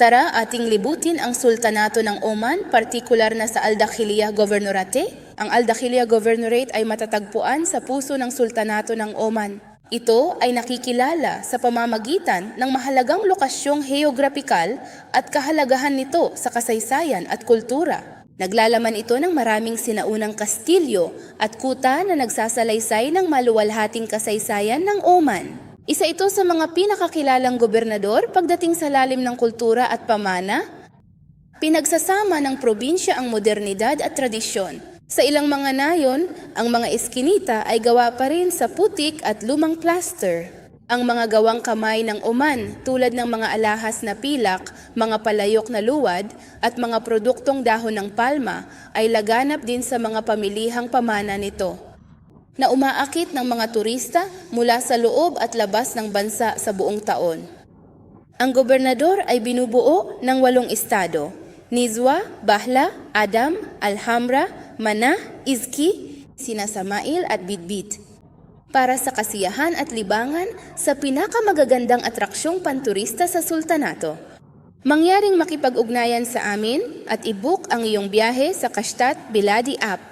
Tara ating libutin ang Sultanato ng Oman, partikular na sa Al-Dakhiliyah Governorate. Ang Al-Dakhiliyah Governorate ay matatagpuan sa puso ng Sultanato ng Oman. Ito ay nakikilala sa pamamagitan ng mahalagang lokasyong heograpikal at kahalagahan nito sa kasaysayan at kultura. Naglalaman ito ng maraming sinaunang kastilyo at kuta na nagsasalaysay ng maluwalhating kasaysayan ng Oman. Isa ito sa mga pinakakilalang gobernador pagdating sa lalim ng kultura at pamana. Pinagsasama ng probinsya ang modernidad at tradisyon. Sa ilang mga nayon, ang mga eskinita ay gawa pa rin sa putik at lumang plaster. Ang mga gawang kamay ng Oman tulad ng mga alahas na pilak, mga palayok na luwad at mga produktong dahon ng palma ay laganap din sa mga pamilihang pamana nito, na umaakit ng mga turista mula sa loob at labas ng bansa sa buong taon. Ang gobernador ay binubuo ng 8 estado: Nizwa, Bahla, Adam, Alhamra, Manah, Izki, Sinasamail at Bidbit, para sa kasiyahan at libangan sa pinakamagagandang atraksyong panturista sa sultanato. Mangyaring makipag-ugnayan sa amin at i-book ang iyong biyahe sa Kashtat Biladi app.